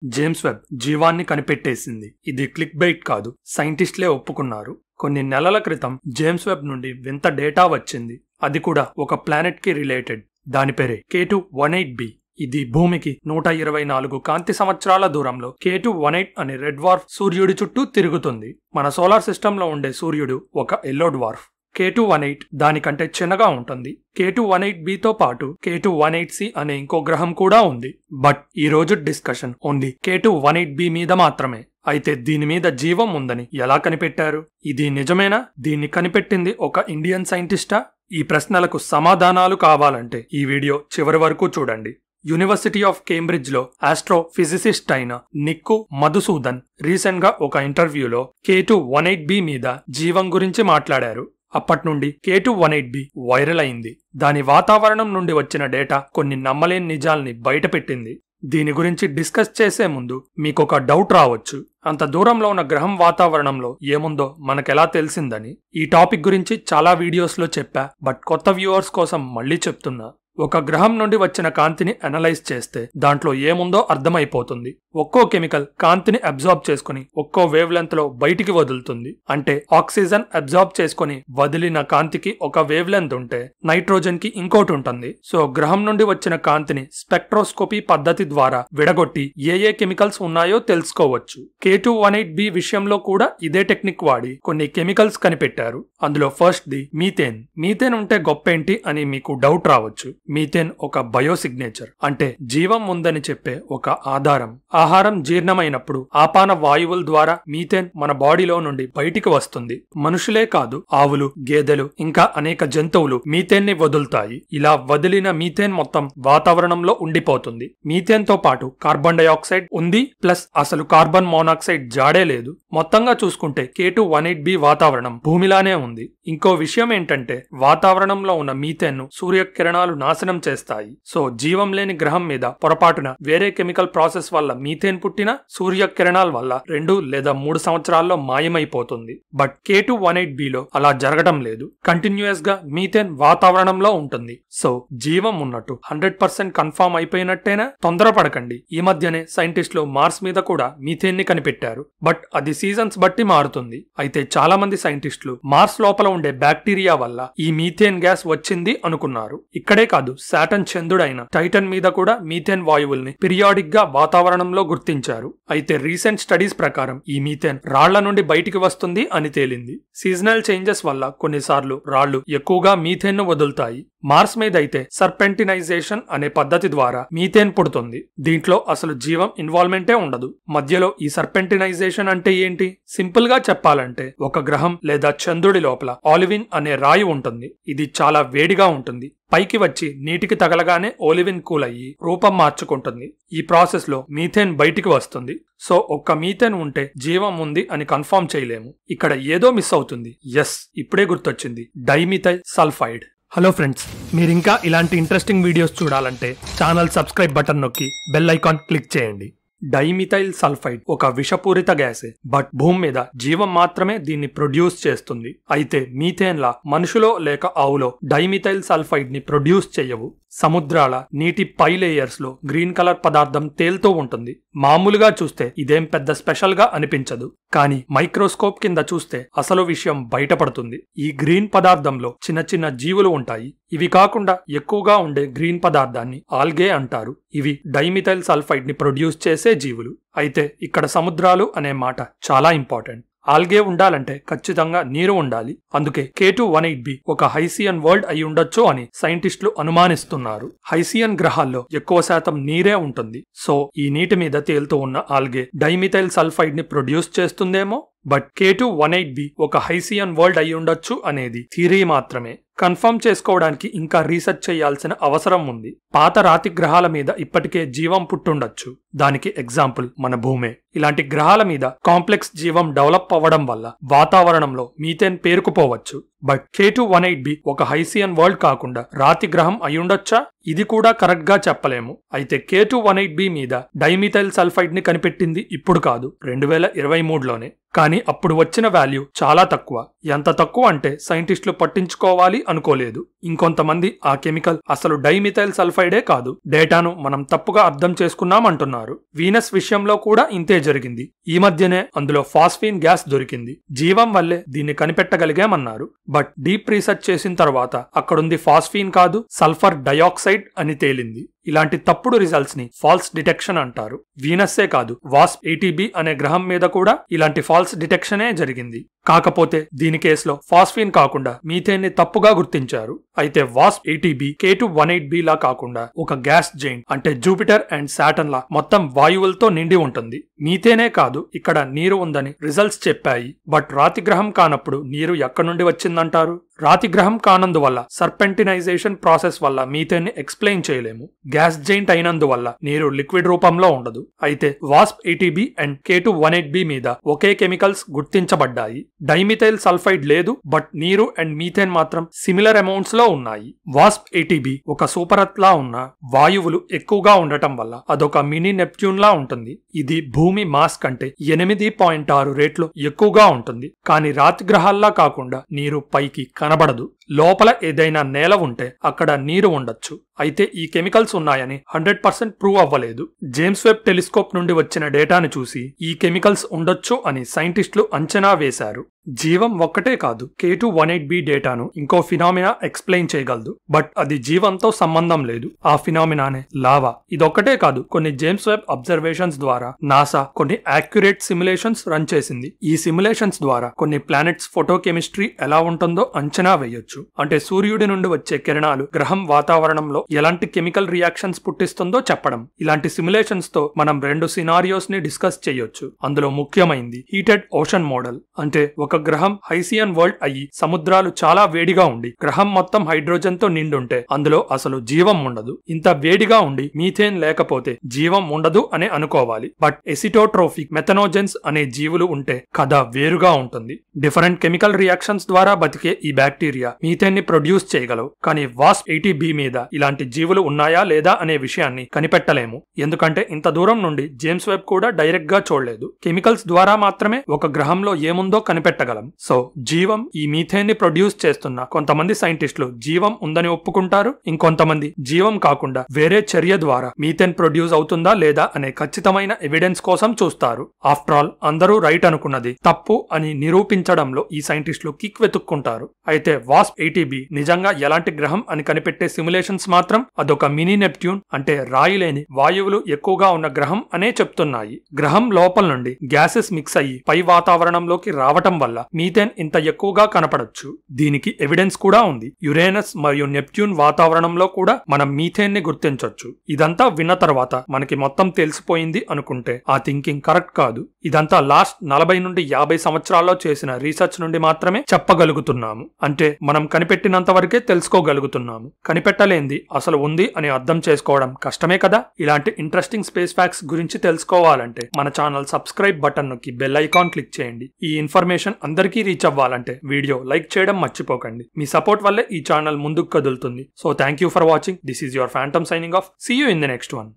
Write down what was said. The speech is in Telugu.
జేమ్స్ వెబ్ జీవాన్ని కనిపెట్టేసింది. ఇది క్లిక్ బైట్ కాదు, సైంటిస్టులే ఒప్పుకున్నారు. కొన్ని నెలల క్రితం జేమ్స్ వెబ్ నుండి వింత డేటా వచ్చింది. అది కూడా ఒక ప్లానెట్ కి రిలేటెడ్. దాని పేరే K2-18b. ఇది భూమికి 124 కాంతి సంవత్సరాల దూరంలో K2-18 అనే రెడ్ డ్వార్ఫ్ సూర్యుడి చుట్టూ తిరుగుతుంది. మన సోలార్ సిస్టంలో ఉండే సూర్యుడు ఒక ఎల్లో డ్వార్ఫ్. K2-18 దానికంటే చిన్నగా ఉంటుంది. K2-18bతో పాటు K2-18c అనే ఇంకో గ్రహం కూడా ఉంది. బట్ ఈ రోజు డిస్కషన్ ఓన్లీ K2-18b మీద మాత్రమే. అయితే దీని మీద జీవం ఉందని ఎలా కనిపెట్టారు? ఇది నిజమేనా? దీన్ని కనిపెట్టింది ఒక ఇండియన్ సైంటిస్టా? ఈ ప్రశ్నలకు సమాధానాలు కావాలంటే ఈ వీడియో చివరి వరకు చూడండి. యూనివర్సిటీ ఆఫ్ కేంబ్రిడ్జ్ లో ఆస్ట్రోఫిజిసిస్ట్ అయిన నిక్కు మధుసూదన్ రీసెంట్ గా ఒక ఇంటర్వ్యూలో K2-18b మీద జీవం గురించి మాట్లాడారు. అప్పటి నుండి K2-18b వైరల్ అయింది. దాని వాతావరణం నుండి వచ్చిన డేటా కొన్ని నమ్మలేని నిజాల్ని బయటపెట్టింది. దీని గురించి డిస్కస్ చేసే ముందు మీకొక డౌట్ రావచ్చు. అంత దూరంలో ఉన్న గ్రహం వాతావరణంలో ఏముందో మనకెలా తెలిసిందని. ఈ టాపిక్ గురించి చాలా వీడియోస్లో చెప్పా, బట్ కొత్త వ్యూవర్స్ కోసం మళ్ళీ చెప్తున్నా. ఒక గ్రహం నుండి వచ్చిన కాంతిని అనలైజ్ చేస్తే దాంట్లో ఏముందో అర్థమైపోతుంది. ఒక్కో కెమికల్ కాంతిని అబ్జార్బ్ చేసుకుని ఒక్కో వేవ్ లెంత్ లో బయటికి వదులుతుంది. అంటే ఆక్సిజన్ అబ్జార్బ్ చేసుకుని వదిలిన కాంతికి ఒక వేవ్ లెంత్ ఉంటే నైట్రోజన్ కి ఇంకోటి ఉంటుంది. సో గ్రహం నుండి వచ్చిన కాంతిని స్పెక్ట్రోస్కోపీ పద్ధతి ద్వారా విడగొట్టి ఏ కెమికల్స్ ఉన్నాయో తెలుసుకోవచ్చు. K2-18b విషయంలో కూడా ఇదే టెక్నిక్ వాడి కొన్ని కెమికల్స్ కనిపెట్టారు. అందులో ఫస్ట్ ది మీథేన్. మీథేన్ ఉంటే గొప్పేంటి అని మీకు డౌట్ రావచ్చు. మీథేన్ ఒక బయోసిగ్నేచర్, అంటే జీవం ఉందని చెప్పే ఒక ఆధారం. ఆహారం జీర్ణమైనప్పుడు ఆపాన వాయువుల ద్వారా మీథేన్ మన బాడీలో నుండి బయటికి వస్తుంది. మనుషులే కాదు, ఆవులు, గేదెలు ఇంకా అనేక జంతువులు మీథేన్ ని వదులుతాయి. ఇలా వదిలిన మీథేన్ మొత్తం వాతావరణంలో ఉండిపోతుంది. మీథేన్ తో పాటు కార్బన్ డైఆక్సైడ్ ఉంది, ప్లస్ అసలు కార్బన్ మోనాక్సైడ్ జాడే లేదు. మొత్తంగా చూసుకుంటే K2-18b వాతావరణం భూమిలానే ఉంది. ఇంకో విషయం ఏంటంటే వాతావరణంలో ఉన్న మీథేన్ ను సూర్యకిరణాలు నాశనం చేస్తాయి. సో జీవం లేని గ్రహం మీద పొరపాటున వేరే కెమికల్ ప్రాసెస్ వల్ల మీథేన్ పుట్టిన సూర్యకిరణాల వల్ల 2 లేదా 3 సంవత్సరాల్లో మాయమైపోతుంది. బట్ K2-18bలో అలా జరగడం లేదు. కంటిన్యూస్ గా మీథేన్ వాతావరణంలో ఉంటుంది. సో జీవం ఉన్నట్టు 100% కన్ఫర్మ్ అయిపోయినట్టేనా? తొందరపడకండి. ఈ మధ్యనే సైంటిస్టులు మార్స్ మీద కూడా మీథేన్ ని కనిపెట్టారు. బట్ అది సీజన్స్ బట్టి మారుతుంది. అయితే చాలా మంది సైంటిస్టులు మార్స్ లోపల ఉండే బ్యాక్టీరియా వల్ల ఈ మీథేన్ గ్యాస్ వచ్చింది అనుకున్నారు. ఇక్కడే కాదు, సాటర్న్ చంద్రుడైన టైటన్ మీద కూడా మీథేన్ వాయువుల్ని పీరియాడిక్ గా వాతావరణంలో గుర్తించారు. అయితే రీసెంట్ స్టడీస్ ప్రకారం ఈ మీథేన్ రాళ్ల నుండి బయటికి వస్తుంది అని తేలింది. సీజనల్ చేంజెస్ వల్ల కొన్నిసార్లు రాళ్లు ఎక్కువగా మీథేన్ ను వదులుతాయి. మార్స్ మీద అయితే సర్పెంటినైజేషన్ అనే పద్ధతి ద్వారా మీథేన్ పుడుతుంది. దీంట్లో అసలు జీవం ఇన్వాల్వ్మెంటే ఉండదు. మధ్యలో ఈ సర్పెంటినైజేషన్ అంటే ఏంటి? సింపుల్ గా చెప్పాలంటే ఒక గ్రహం లేదా చంద్రుడి లోపల ఆలివిన్ అనే రాయి ఉంటుంది. ఇది చాలా వేడిగా ఉంటుంది. పైకి వచ్చి నీటికి తగలగానే ఓలివిన్ కూల్ అయ్యి రూపం మార్చుకుంటుంది. ఈ ప్రాసెస్ లో మీథేన్ బయటికి వస్తుంది. సో ఒక్క మీథేన్ ఉంటే జీవం ఉంది అని కన్ఫర్మ్ చేయలేము. ఇక్కడ ఏదో మిస్ అవుతుంది. ఎస్, ఇప్పుడే గుర్తొచ్చింది, డైమిథైల్ సల్ఫైడ్. హలో ఫ్రెండ్స్, మీరింకా ఇలాంటి ఇంట్రెస్టింగ్ వీడియోస్ చూడాలంటే ఛానల్ సబ్స్క్రైబ్ బటన్ నొక్కి బెల్ ఐకాన్ క్లిక్ చేయండి. డైమిథైల్ సల్ఫైడ్ ఒక విషపూరిత గ్యాసే. బట్ భూమి మీద జీవం మాత్రమే దీన్ని ప్రొడ్యూస్ చేస్తుంది. అయితే మీథేన్ లా మనుషులో లేక ఆవులో డైమిథైల్ సల్ఫైడ్ ని ప్రొడ్యూస్ చేయవు. సముద్రాల నీటి పై లేయర్స్ లో గ్రీన్ కలర్ పదార్థం తేలుతూ ఉంటుంది. మామూలుగా చూస్తే ఇదేం పెద్ద స్పెషల్ గా అనిపించదు, కానీ మైక్రోస్కోప్ కింద చూస్తే అసలు విషయం బయటపడుతుంది. ఈ గ్రీన్ పదార్థంలో చిన్న చిన్న జీవులు ఉంటాయి. ఇవి కాకుండా ఎక్కువగా ఉండే గ్రీన్ పదార్థాన్ని ఆల్గే అంటారు. ఇవి డైమిథైల్ సల్ఫైడ్ ని ప్రొడ్యూస్ చేసే జీవులు. అయితే ఇక్కడ సముద్రాలు అనే మాట చాలా ఇంపార్టెంట్. ఆల్గే ఉండాలంటే ఖచ్చితంగా నీరు ఉండాలి. అందుకే K2-18b ఒక హైసియన్ వరల్డ్ అయి ఉండొచ్చు అని సైంటిస్టులు అనుమానిస్తున్నారు. హైసియన్ గ్రహాల్లో ఎక్కువ శాతం నీరే ఉంటుంది. సో ఈ నీటి మీద తేలుతూ ఉన్న ఆల్గే డైమిథైల్ సల్ఫైడ్ ని ప్రొడ్యూస్ చేస్తుందేమో. బట్ K2-18b ఒక హైసియన్ వరల్డ్ అయి ఉండొచ్చు అనేది థియరీ మాత్రమే. కన్ఫర్మ్ చేసుకోవడానికి ఇంకా రీసెర్చ్ చేయాల్సిన అవసరం ఉంది. పాత రాతి గ్రహాల మీద ఇప్పటికే జీవం పుట్టుండొచ్చు. దానికి ఎగ్జాంపుల్ మన భూమే. ఇలాంటి గ్రహాల మీద కాంప్లెక్స్ జీవం డెవలప్ అవ్వడం వల్ల వాతావరణంలో మీథేన్ పేరుకుపోవచ్చు. బట్ K218b ఒక హైసియన్ వరల్డ్ కాకుండా రాతి గ్రహం అయ్యుండొచ్చా? ఇది కూడా కరెక్ట్ గా చెప్పలేము. అయితే K218b మీద డైమిథైల్ సల్ఫైడ్ ని కనిపెట్టింది ఇప్పుడు కాదు, 2023లోనే. కానీ అప్పుడు వచ్చిన వాల్యూ చాలా తక్కువ. ఎంత తక్కువ అంటే సైంటిస్టులు పట్టించుకోవాలి అనుకోలేదు. ఇంకొంతమంది ఆ కెమికల్ అసలు డైమిథైల్ సల్ఫైడే కాదు, డేటాను మనం తప్పుగా అర్థం చేసుకున్నాం అంటున్నారు. వీనస్ విషయంలో కూడా ఇంతే జరిగింది. ఈ మధ్యనే అందులో ఫాస్ఫీన్ గ్యాస్ దొరికింది. జీవం వల్లే దీన్ని కనిపెట్టగలిగామన్నారు. బట్ డీప్ రీసెర్చ్ చేసిన తర్వాత అక్కడుంది ఫాస్ఫీన్ కాదు, సల్ఫర్ డయాక్సైడ్ అని తేలింది. ఇలాంటి తప్పుడు రిజల్ట్స్ ని ఫాల్స్ డిటెక్షన్ అంటారు. వీనస్సే కాదు, WASP-80b అనే గ్రహం మీద కూడా ఇలాంటి ఫాల్స్ డిటెక్షనే జరిగింది. కాకపోతే దీని కేసులో ఫాస్ఫీన్ కాకుండా మీథేన్ ని తప్పుగా గుర్తించారు. అయితే WASP-80b K218b లా కాకుండా ఒక గ్యాస్ జైంట్ అంటే జూపిటర్ అండ్ సాటర్న్ లా మొత్తం వాయువులతో నిండి ఉంటుంది. మీథేనే కాదు, ఇక్కడ నీరు ఉందని రిజల్ట్స్ చెప్పాయి. బట్ రాతి గ్రహం కానప్పుడు నీరు ఎక్కడి నుండి వచ్చిందంటారు? రాతి గ్రహం కానందువల్ల సర్పెంటినైజేషన్ ప్రాసెస్ వల్ల మీథేన్ ని ఎక్స్ప్లెయిన్ చేయలేము. గ్యాస్ జైంట్ అయినందువల్ల నీరు లిక్విడ్ రూపంలో ఉండదు. అయితే WASP-80b అండ్ K218b మీద ఒకే కెమికల్స్ గుర్తించబడ్డాయి. డైమిథైల్ సల్ఫైడ్ లేదు, బట్ నీరు అండ్ మీథేన్ మాత్రం సిమిలర్ అమౌంట్స్ లో ఉన్నాయి. WASP-80b ఒక సూపర్ ఎర్త్ లా ఉన్న వాయువులు ఎక్కువగా ఉండటం వల్ల అదొక మినీ నెప్ట్యూన్ లా ఉంటుంది. ఇది భూమి మాస్ కంటే 8.6 రెట్లు ఎక్కువగా ఉంటుంది. కానీ రాతి గ్రహాల్లా కాకుండా నీరు పైకి కనబడదు. లోపల ఏదైనా నేల ఉంటే అక్కడ నీరు ఉండొచ్చు. అయితే ఈ కెమికల్స్ ఉన్నాయని 100% ప్రూవ్ అవ్వలేదు. జేమ్స్ వెబ్ టెలిస్కోప్ నుండి వచ్చిన డేటాను చూసి ఈ కెమికల్స్ ఉండొచ్చు అని సైంటిస్టులు అంచనా వేశారు. జీవం ఒక్కటే కాదు, K218b డేటాను ఇంకో ఫినామినా ఎక్స్ప్లెయిన్ చేయగలదు. బట్ అది జీవంతో సంబంధం లేదు. ఆ ఫినామినానే లావా. ఇదొక్కటే కాదు, కొన్ని జేమ్స్ వెబ్ అబ్జర్వేషన్స్ ద్వారా నాసా కొన్ని యాక్యురేట్ సిమ్యులేషన్స్ రన్ చేసింది. ఈ సిమ్యులేషన్స్ ద్వారా కొన్ని ప్లానెట్స్ ఫోటోకెమిస్ట్రీ ఎలా ఉంటుందో అంచనా వేయొచ్చు. అంటే సూర్యుడి నుండి వచ్చే కిరణాలు గ్రహం వాతావరణంలో ఎలాంటి కెమికల్ రియాక్షన్స్ పుట్టిస్తుందో చెప్పడం. ఇలాంటి సిమ్యులేషన్స్ తో మనం 2 సినారియోస్ ని డిస్కస్ చేయొచ్చు. అందులో ముఖ్యమైంది హీటెడ్ ఓషన్ మోడల్. అంటే ఒక గ్రహం హైసియన్ వరల్డ్ అయ్యి సముద్రాలు చాలా వేడిగా ఉండి గ్రహం మొత్తం హైడ్రోజన్ తో నిండుంటే అందులో అసలు జీవం ఉండదు. ఇంత వేడిగా ఉండి మీథేన్ లేకపోతే జీవం ఉండదు అని అనుకోవాలి. బట్ ఎసిటోట్రోఫిక్ మెథనోజెన్స్ అనే జీవులు ఉంటే కథ వేరుగా ఉంటుంది. డిఫరెంట్ కెమికల్ రియాక్షన్స్ ద్వారా బతికే ఈ బ్యాక్టీరియా మీథేన్ ని ప్రొడ్యూస్ చేయగలవు. కానీ WASP-80b మీద ఇలాంటి జీవులు ఉన్నాయా లేదా అనే విషయాన్ని కనిపెట్టలేము. ఎందుకంటే ఇంత దూరం నుండి జేమ్స్ వెబ్ కూడా డైరెక్ట్ గా చూడలేదు. కెమికల్స్ ద్వారా మాత్రమే ఒక గ్రహంలో ఏముందో కనిపెట్టగలం. సో జీవం ఈ మీథేన్ ని ప్రొడ్యూస్ చేస్తున్న కొంతమంది సైంటిస్టులు జీవం ఉందని ఒప్పుకుంటారు. ఇంకొంతమంది జీవం కాకుండా వేరే చర్య ద్వారా మీథేన్ ప్రొడ్యూస్ అవుతుందా లేదా అనే ఖచ్చితమైన ఎవిడెన్స్ కోసం చూస్తారు. ఆఫ్టర్ ఆల్ అందరూ రైట్ అనుకున్నది తప్పు అని నిరూపించడంలో ఈ సైంటిస్టులు కిక్ వెతుక్కుంటారు. అయితే WASP-80b నిజంగా ఎలాంటి గ్రహం అని కనిపెట్టే సిమ్యులేషన్స్ మాత్రం అదొక మినీ నెప్ట్యూన్ అంటే రాయి లేని వాయువులు ఎక్కువగా ఉన్న గ్రహం అనే చెప్తున్నాయి. గ్రహం లోపల నుండి గ్యాసెస్ మిక్స్ అయ్యి పై వాతావరణంలోకి రావటం వల్ల మీథేన్ ఇంత ఎక్కువగా కనపడొచ్చు. దీనికి ఎవిడెన్స్ కూడా ఉంది. యురేనస్ మరియు నెప్ట్యూన్ వాతావరణంలో కూడా మనం మీథేన్ ని గుర్తించొచ్చు. ఇదంతా విన్న తర్వాత మనకి మొత్తం తెలిసిపోయింది అనుకుంటే ఆ థింకింగ్ కరెక్ట్ కాదు. ఇదంతా లాస్ట్ 40 నుండి 50 సంవత్సరాల్లో చేసిన రీసెర్చ్ నుండి మాత్రమే చెప్పగలుగుతున్నాము. అంటే మనం కనిపెట్టినంత వరకే తెలుసుకోగలుగుతున్నాము. కనిపెట్టలేంది అసలు ఉంది అని అర్థం చేసుకోవడం కష్టమే కదా. ఇలాంటి ఇంట్రెస్టింగ్ స్పేస్ ఫ్యాక్ట్స్ గురించి తెలుసుకోవాలంటే మన ఛానల్ సబ్స్క్రైబ్ బటన్ నొక్కి బెల్ ఐకాన్ క్లిక్ చేయండి. ఈ ఇన్ఫర్మేషన్ అందరికీ రీచ్ అవ్వాలంటే వీడియో లైక్ చేయడం మర్చిపోకండి. మీ సపోర్ట్ వల్లే ఈ ఛానల్ ముందుకు కదులుతుంది. So thank you for watching. This is your phantom signing off. See you in the next one.